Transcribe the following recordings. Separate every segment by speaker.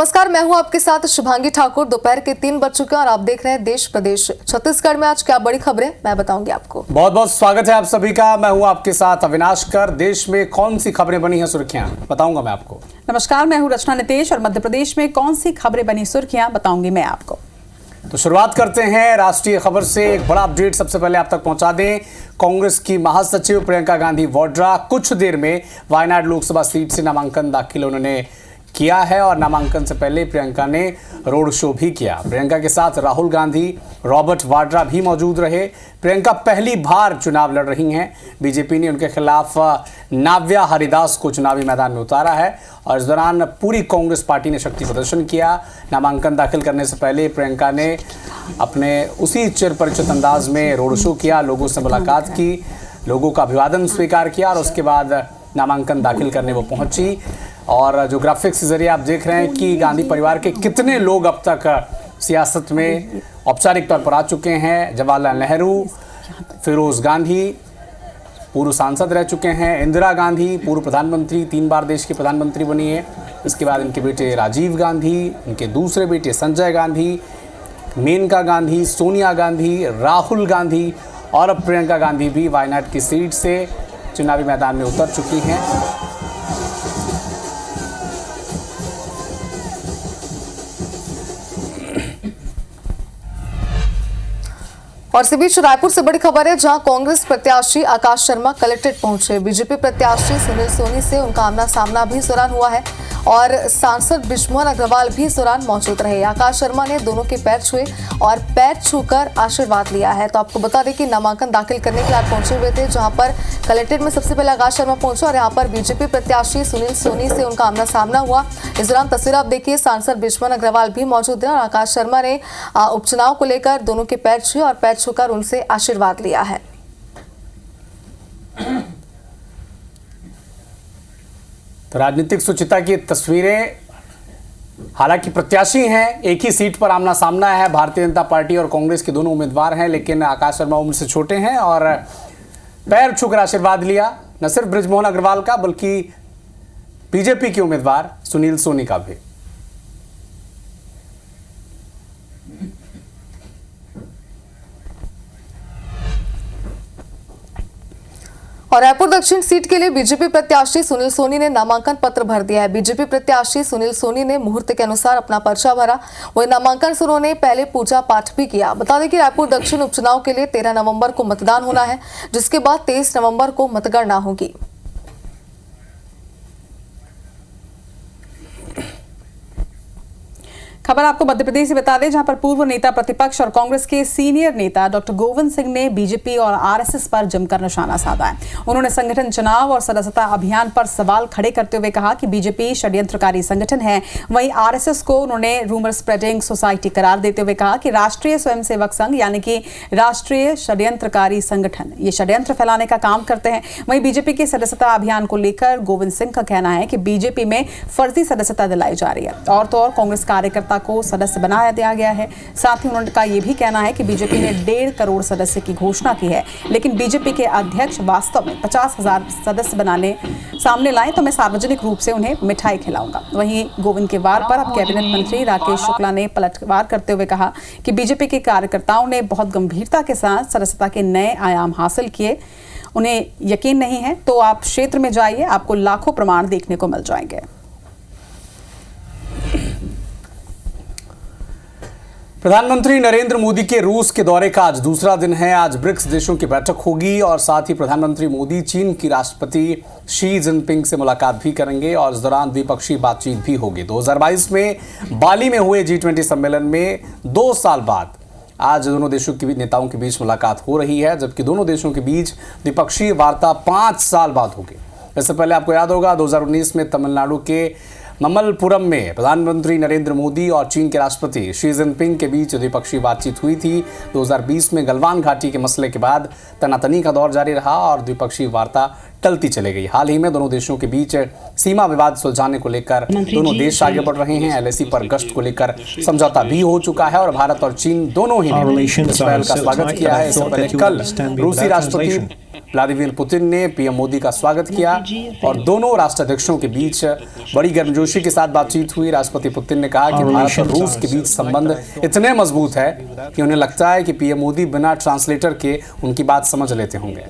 Speaker 1: नमस्कार, मैं हूं आपके साथ शुभांगी ठाकुर। दोपहर के 3 बज चुके हैं और आप देख रहे हैं देश प्रदेश। छत्तीसगढ़ में आज क्या बड़ी खबरें मैं बताऊंगी आपको।
Speaker 2: बहुत बहुत स्वागत है आप सभी का। मैं हूं आपके साथ अविनाश कर। देश में कौन सी खबरें बनी हैं सुर्खियां बताऊंगा मैं आपको।
Speaker 3: नमस्कार, मैं हूं रचना नितेश और मध्य प्रदेश में कौन सी खबरें बनी सुर्खियां बताऊंगी मैं आपको।
Speaker 2: तो शुरुआत करते हैं राष्ट्रीय खबर से। एक बड़ा अपडेट सबसे पहले आप तक पहुंचा दें। कांग्रेस की महासचिव प्रियंका गांधी वाड्रा कुछ देर में वायनाड लोकसभा सीट से नामांकन दाखिल उन्होंने किया है और नामांकन से पहले प्रियंका ने रोड शो भी किया। प्रियंका के साथ राहुल गांधी, रॉबर्ट वाड्रा भी मौजूद रहे। प्रियंका पहली बार चुनाव लड़ रही हैं। बीजेपी ने उनके खिलाफ नाव्या हरिदास को चुनावी मैदान में उतारा है और इस दौरान पूरी कांग्रेस पार्टी ने शक्ति प्रदर्शन किया। नामांकन दाखिल करने से पहले प्रियंका ने अपने उसी चिर परिचित अंदाज में रोड शो किया, लोगों से मुलाकात की, लोगों का अभिवादन स्वीकार किया और उसके बाद नामांकन दाखिल करने वो पहुंची। और जो ग्राफिक्स के जरिए आप देख रहे हैं कि गांधी परिवार के कितने लोग अब तक सियासत में औपचारिक तौर पर आ चुके हैं। जवाहरलाल नेहरू, फिरोज गांधी पूर्व सांसद रह चुके हैं, इंदिरा गांधी पूर्व प्रधानमंत्री, 3 बार देश की प्रधानमंत्री बनी है। इसके बाद इनके बेटे राजीव गांधी, इनके दूसरे बेटे संजय गांधी, मेनका गांधी, सोनिया गांधी, राहुल गांधी और अब प्रियंका गांधी भी वायनाड की सीट से चुनावी मैदान में उतर चुकी हैं।
Speaker 1: और इसी बीच रायपुर से बड़ी खबर है, जहां कांग्रेस प्रत्याशी आकाश शर्मा कलेक्ट्रेट पहुंचे। बीजेपी प्रत्याशी सुनील सोनी से उनका आमना सामना भी इस दौरान हुआ है और सांसद बृजमोहन अग्रवाल भी इस दौरान मौजूद रहे। आकाश शर्मा ने दोनों के पैर छुए और पैर छूकर आशीर्वाद लिया है। तो आपको बता दें कि नामांकन दाखिल करने के लिए आज पहुंचे हुए थे, जहां पर कलेक्ट्रेट में सबसे पहले आकाश शर्मा पहुंचे और यहां पर बीजेपी प्रत्याशी सुनील सोनी से उनका आमना सामना हुआ। इस दौरान तस्वीर आप देखिए, सांसद बृजमोहन अग्रवाल भी मौजूद है और आकाश शर्मा ने उपचुनाव को लेकर दोनों के पैर छुए और पैर छूकर उनसे आशीर्वाद लिया है।
Speaker 2: तो राजनीतिक सुचिता की तस्वीरें, हालांकि प्रत्याशी हैं, एक ही सीट पर आमना सामना है। भारतीय जनता पार्टी और कांग्रेस के दोनों उम्मीदवार हैं, लेकिन आकाश शर्मा उम्र से छोटे हैं और पैर छूकर आशीर्वाद लिया न सिर्फ बृजमोहन अग्रवाल का बल्कि बीजेपी के उम्मीदवार सुनील सोनी का भी।
Speaker 1: और रायपुर दक्षिण सीट के लिए बीजेपी प्रत्याशी सुनील सोनी ने नामांकन पत्र भर दिया है। बीजेपी प्रत्याशी सुनील सोनी ने मुहूर्त के अनुसार अपना पर्चा भरा। वही नामांकन से उन्होंने पहले पूजा पाठ भी किया। बता दें कि रायपुर दक्षिण उपचुनाव के लिए 13 नवंबर को मतदान होना है, जिसके बाद 23 नवंबर को मतगणना होगी।
Speaker 3: खबर आपको मध्य प्रदेश से बता दें, जहां पर पूर्व नेता प्रतिपक्ष और कांग्रेस के सीनियर नेता डॉक्टर गोविंद सिंह ने बीजेपी और आरएसएस पर जमकर निशाना साधा है। उन्होंने संगठन चुनाव और सदस्यता अभियान पर सवाल खड़े करते हुए कहा कि बीजेपी षड्यंत्रकारी संगठन है। वहीं आरएसएस को उन्होंने रूमर स्प्रेडिंग सोसाइटी करार देते हुए कहा कि राष्ट्रीय स्वयंसेवक संघ यानी कि राष्ट्रीय षड्यंत्रकारी संगठन ये षड्यंत्र फैलाने का काम करते हैं। वहीं बीजेपी के सदस्यता अभियान को लेकर गोविंद सिंह का कहना है कि बीजेपी में फर्जी सदस्यता दिलाई जा रही है और तो और कांग्रेस कार्यकर्ता को सदस्य बनाया दिया गया है। साथ ही उनका यह भी कहना है कि बीजेपी ने 1.5 करोड़ सदस्य की घोषणा की है, लेकिन बीजेपी के अध्यक्ष वास्तव में 50,000 सदस्य बनाने सामने लाएं तो मैं सार्वजनिक रूप से उन्हें मिठाई खिलाऊंगा। वहीं गोविंद के वार पर अब कैबिनेट मंत्री राकेश शुक्ला ने पलटवार करते हुए कहा कि बीजेपी के कार्यकर्ताओं ने बहुत गंभीरता के साथ सदस्यता के नए आयाम हासिल किए। उन्हें यकीन नहीं है तो आप क्षेत्र में जाइए, आपको लाखों प्रमाण देखने को मिल जाएंगे।
Speaker 2: प्रधानमंत्री नरेंद्र मोदी के रूस के दौरे का आज दूसरा दिन है। आज ब्रिक्स देशों की बैठक होगी और साथ ही प्रधानमंत्री मोदी चीन की राष्ट्रपति शी जिनपिंग से मुलाकात भी करेंगे और इस दौरान द्विपक्षीय बातचीत भी होगी। 2022 में बाली में हुए G20 सम्मेलन में 2 साल बाद आज दोनों देशों के नेताओं के बीच मुलाकात हो रही है, जबकि दोनों देशों के बीच द्विपक्षीय वार्ता 5 साल बाद होगी। इससे पहले आपको याद होगा 2019 में तमिलनाडु के ममल्लपुरम में प्रधानमंत्री नरेंद्र मोदी और चीन के राष्ट्रपति शी जिनपिंग के बीच द्विपक्षीय बातचीत हुई थी। 2020 में गलवान घाटी के मसले के बाद तनातनी का दौर जारी रहा और द्विपक्षीय वार्ता टलती चली गई। हाल ही में दोनों देशों के बीच सीमा विवाद सुलझाने को लेकर दोनों देश आगे बढ़ रहे हैं। LAC पर गश्त को लेकर समझौता भी हो चुका है और भारत और चीन दोनों ही ने इस पहल का स्वागत किया है। इससे पहले कल रूसी राष्ट्रपति व्लादिमीर पुतिन ने पीएम मोदी का स्वागत किया और दोनों राष्ट्राध्यक्षों के बीच बड़ी गर्मजोशी के साथ बातचीत हुई। राष्ट्रपति पुतिन ने कहा कि भारत और रूस के बीच संबंध इतने मजबूत है कि उन्हें लगता है कि पीएम मोदी बिना ट्रांसलेटर के उनकी बात समझ लेते होंगे।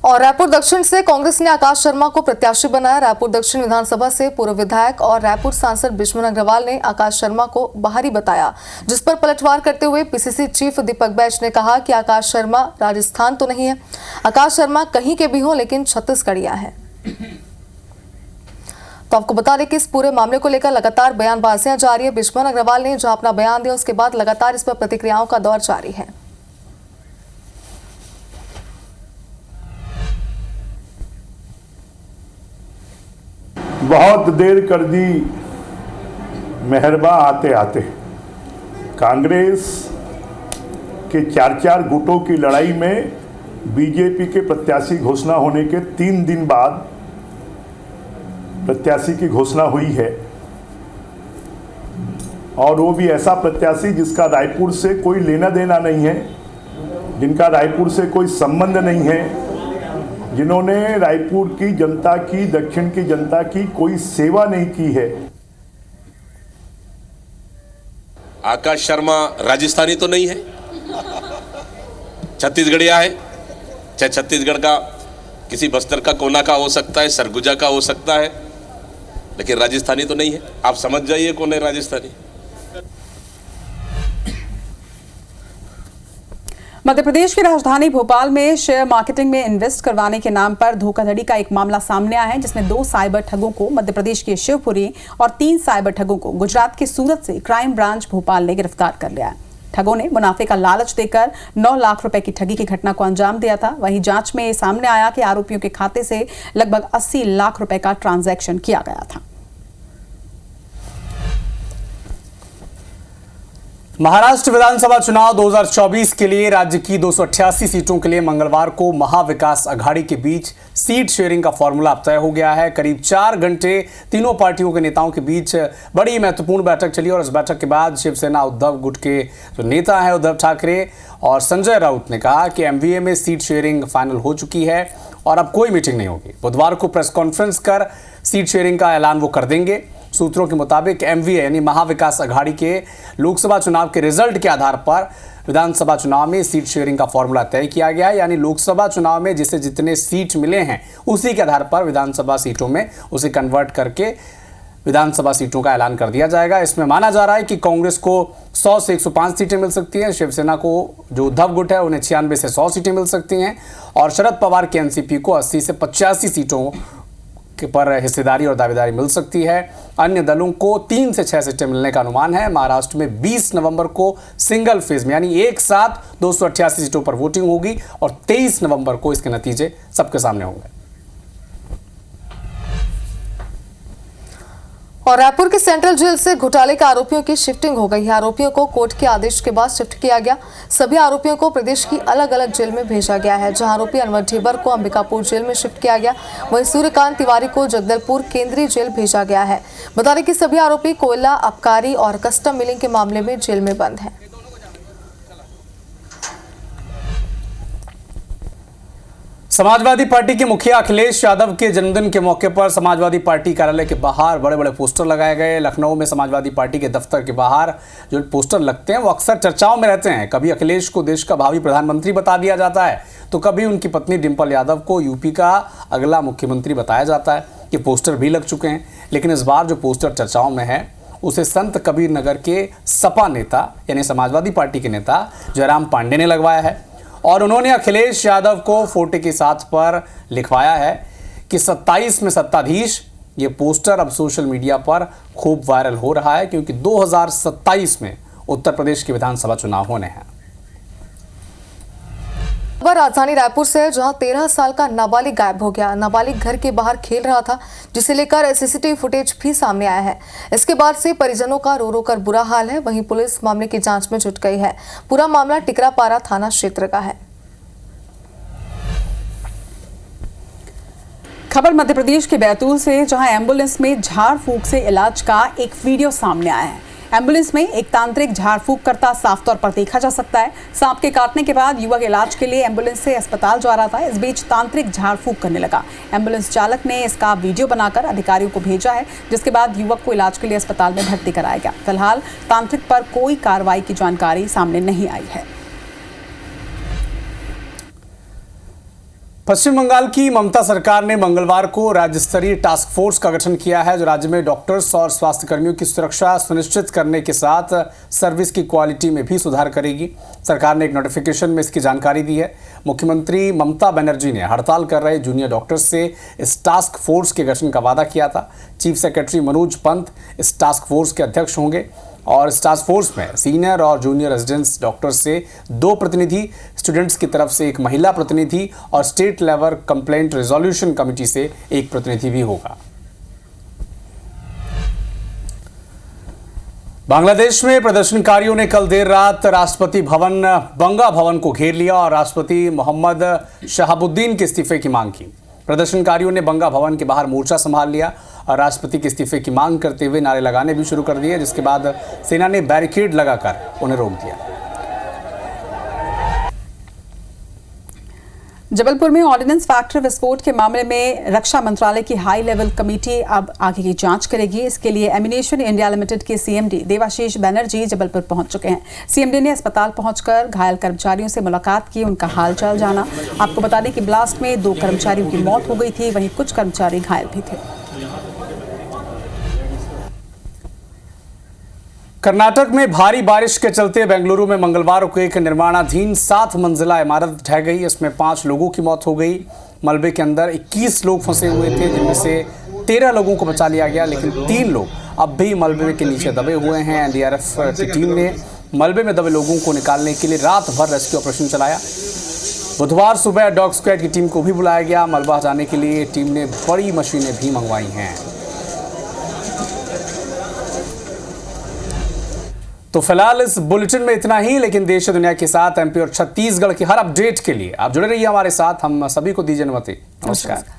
Speaker 1: और रायपुर दक्षिण से कांग्रेस ने आकाश शर्मा को प्रत्याशी बनाया। रायपुर दक्षिण विधानसभा से पूर्व विधायक और रायपुर सांसद बिश्वन अग्रवाल ने आकाश शर्मा को बाहरी बताया, जिस पर पलटवार करते हुए पीसीसी चीफ दीपक बैज ने कहा कि आकाश शर्मा राजस्थान तो नहीं है, आकाश शर्मा कहीं के भी हो लेकिन छत्तीसगढ़िया है। तो आपको बता दें कि इस पूरे मामले को लेकर लगातार बयानबाजियां जारी है। बिश्वन अग्रवाल ने जहां अपना बयान दिया, उसके बाद लगातार इस पर प्रतिक्रियाओं का दौर जारी है।
Speaker 4: बहुत देर कर दी मेहरबा आते आते। कांग्रेस के 4 गुटों की लड़ाई में बीजेपी के प्रत्याशी घोषणा होने के 3 दिन बाद प्रत्याशी की घोषणा हुई है, और वो भी ऐसा प्रत्याशी जिसका रायपुर से कोई लेना देना नहीं है, जिनका रायपुर से कोई संबंध नहीं है, जिन्होंने रायपुर की जनता की, दक्षिण की जनता की कोई सेवा नहीं की है।
Speaker 5: आकाश शर्मा राजस्थानी तो नहीं है, छत्तीसगढ़िया है। चाहे छत्तीसगढ़ का किसी बस्तर का कोना का हो सकता है, सरगुजा का हो सकता है, लेकिन राजस्थानी तो नहीं है। आप समझ जाइए कौन है राजस्थानी।
Speaker 3: मध्य प्रदेश की राजधानी भोपाल में शेयर मार्केटिंग में इन्वेस्ट करवाने के नाम पर धोखाधड़ी का एक मामला सामने आया है, जिसमें 2 साइबर ठगों को मध्य प्रदेश के शिवपुरी और 3 साइबर ठगों को गुजरात के सूरत से क्राइम ब्रांच भोपाल ने गिरफ्तार कर लिया है। ठगों ने मुनाफे का लालच देकर 9 लाख रुपए की ठगी की घटना को अंजाम दिया था। वहीं जांच में सामने आया कि आरोपियों के खाते से लगभग 80 लाख रुपए का ट्रांजैक्शन किया गया था।
Speaker 2: महाराष्ट्र विधानसभा चुनाव 2024 के लिए राज्य की 288 सीटों के लिए मंगलवार को महाविकास अघाड़ी के बीच सीट शेयरिंग का फॉर्मूला अब तय हो गया है। करीब 4 घंटे तीनों पार्टियों के नेताओं के बीच बड़ी महत्वपूर्ण बैठक चली और इस बैठक के बाद शिवसेना उद्धव गुट के जो नेता हैं उद्धव ठाकरे और संजय राउत ने कहा कि एमवीए में सीट शेयरिंग फाइनल हो चुकी है और अब कोई मीटिंग नहीं होगी। बुधवार को प्रेस कॉन्फ्रेंस कर सीट शेयरिंग का ऐलान वो कर देंगे। सूत्रों के मुताबिक एमवीए यानी महाविकास अघाड़ी के लोकसभा चुनाव के रिजल्ट के आधार पर विधानसभा चुनाव में सीट शेयरिंग का फॉर्मूला तय किया गया है। यानी लोकसभा चुनाव में जिसे जितने सीट मिले हैं उसी के आधार पर विधानसभा सीटों में उसे कन्वर्ट करके विधानसभा सीटों का ऐलान कर दिया जाएगा। इसमें माना जा रहा है कि कांग्रेस को 100 से 105 सीटें मिल सकती हैं, शिवसेना को जो उद्धव गुट है उन्हें 96 से 100 सीटें मिल सकती हैं और शरद पवार की एनसीपी को 80 से 85 सीटों पर हिस्सेदारी और दावेदारी मिल सकती है। अन्य दलों को 3 से 6 सीटें मिलने का अनुमान है। महाराष्ट्र में 20 नवंबर को सिंगल फेज में यानी एक साथ 288 सीटों पर वोटिंग होगी और 23 नवंबर को इसके नतीजे सबके सामने होंगे।
Speaker 1: और रायपुर के सेंट्रल जेल से घोटाले के आरोपियों की शिफ्टिंग हो गई है। आरोपियों को कोर्ट के आदेश के बाद शिफ्ट किया गया। सभी आरोपियों को प्रदेश की अलग अलग जेल में भेजा गया है। जहां आरोपी अनवर ढेबर को अंबिकापुर जेल में शिफ्ट किया गया, वहीं सूर्यकांत तिवारी को जगदलपुर केंद्रीय जेल भेजा गया है। बता दें कि सभी आरोपी कोयला, आबकारी और कस्टम मिलिंग के मामले में जेल में बंद हैं।
Speaker 2: समाजवादी पार्टी के मुखिया अखिलेश यादव के जन्मदिन के मौके पर समाजवादी पार्टी कार्यालय के बाहर बड़े बड़े पोस्टर लगाए गए। लखनऊ में समाजवादी पार्टी के दफ्तर के बाहर जो पोस्टर लगते हैं वो अक्सर चर्चाओं में रहते हैं। कभी अखिलेश को देश का भावी प्रधानमंत्री बता दिया जाता है तो कभी उनकी पत्नी डिंपल यादव को यूपी का अगला मुख्यमंत्री बताया जाता है। ये पोस्टर भी लग चुके हैं, लेकिन इस बार जो पोस्टर चर्चाओं में है उसे संत कबीर नगर के सपा नेता यानी समाजवादी पार्टी के नेता जयराम पांडे ने लगवाया है और उन्होंने अखिलेश यादव को फोटो के साथ पर लिखवाया है कि 27 में सत्ताधीश। ये पोस्टर अब सोशल मीडिया पर खूब वायरल हो रहा है क्योंकि 2027 में उत्तर प्रदेश के विधानसभा चुनाव होने हैं।
Speaker 1: राजधानी रायपुर से जहां 13 साल का नाबालिग गायब हो गया। नाबालिग घर के बाहर खेल रहा था, जिसे लेकर सीसीटीवी फुटेज भी सामने आया है। इसके बाद से परिजनों का रो रो कर बुरा हाल है। वहीं पुलिस मामले की जांच में जुट गई है। पूरा मामला टिकरापारा थाना क्षेत्र का है।
Speaker 3: खबर मध्य प्रदेश के बैतूल से, जहां एम्बुलेंस में झाड़ फूंक से इलाज का एक वीडियो सामने आया है। एम्बुलेंस में एक तांत्रिक झाड़ फूंक करता साफ तौर पर देखा जा सकता है। सांप के काटने के बाद युवक इलाज के लिए एम्बुलेंस से अस्पताल जा रहा था। इस बीच तांत्रिक झाड़ फूंक करने लगा। एम्बुलेंस चालक ने इसका वीडियो बनाकर अधिकारियों को भेजा है, जिसके बाद युवक को इलाज के लिए अस्पताल में भर्ती कराया गया। फिलहाल तांत्रिक पर कोई कार्रवाई की जानकारी सामने नहीं आई है।
Speaker 2: पश्चिम बंगाल की ममता सरकार ने मंगलवार को राज्य स्तरीय टास्क फोर्स का गठन किया है, जो राज्य में डॉक्टर्स और स्वास्थ्य कर्मियों की सुरक्षा सुनिश्चित करने के साथ सर्विस की क्वालिटी में भी सुधार करेगी। सरकार ने एक नोटिफिकेशन में इसकी जानकारी दी है। मुख्यमंत्री ममता बनर्जी ने हड़ताल कर रहे जूनियर डॉक्टर्स से इस टास्क फोर्स के गठन का वादा किया था। चीफ सेक्रेटरी मनोज पंत इस टास्क फोर्स के अध्यक्ष होंगे और इस टास्क फोर्स में सीनियर और जूनियर रेजिडेंस डॉक्टर से 2 प्रतिनिधि, स्टूडेंट्स की तरफ से 1 महिला प्रतिनिधि और state level complaint resolution committee से 1 प्रतिनिधि भी होगा। बांग्लादेश में प्रदर्शनकारियों ने कल देर रात राष्ट्रपति भवन बंगा भवन को घेर लिया और राष्ट्रपति मोहम्मद शहाबुद्दीन के इस्तीफे की मांग की। प्रदर्शनकारियों ने बंगा भवन के बाहर मोर्चा संभाल लिया और राष्ट्रपति के इस्तीफे की मांग करते हुए नारे लगाने भी शुरू कर दिए, जिसके बाद सेना ने बैरिकेड लगाकर उन्हें रोक दिया।
Speaker 3: जबलपुर में ऑर्डिनेंस फैक्ट्री विस्फोट के मामले में रक्षा मंत्रालय की हाई लेवल कमेटी अब आगे की जांच करेगी। इसके लिए एम्यूनेशन इंडिया लिमिटेड के सीएमडी देवाशीष बनर्जी जबलपुर पहुंच चुके हैं। सीएमडी ने अस्पताल पहुंचकर घायल कर्मचारियों से मुलाकात की, उनका हालचाल जाना। आपको बता दें कि ब्लास्ट में 2 कर्मचारियों की मौत हो गई थी, वहीं कुछ कर्मचारी घायल भी थे।
Speaker 2: कर्नाटक में भारी बारिश के चलते बेंगलुरु में मंगलवार को एक निर्माणाधीन 7 मंजिला इमारत ढह गई। इसमें 5 लोगों की मौत हो गई। मलबे के अंदर 21 लोग फंसे हुए थे, जिनमें से 13 लोगों को बचा लिया गया, लेकिन 3 लोग अब भी मलबे के नीचे दबे हुए हैं। एनडीआरएफ की टीम ने मलबे में दबे लोगों को निकालने के लिए रात भर रेस्क्यू ऑपरेशन चलाया। बुधवार सुबह डॉग स्क्वाड की टीम को भी बुलाया गया। मलबा हटाने के लिए टीम ने बड़ी मशीनें भी मंगवाई हैं। तो फिलहाल इस बुलेटिन में इतना ही, लेकिन देश और दुनिया के साथ एमपी और छत्तीसगढ़ की हर अपडेट के लिए आप जुड़े रहिए हमारे साथ। हम सभी को दीजिए अनुमति। नमस्कार।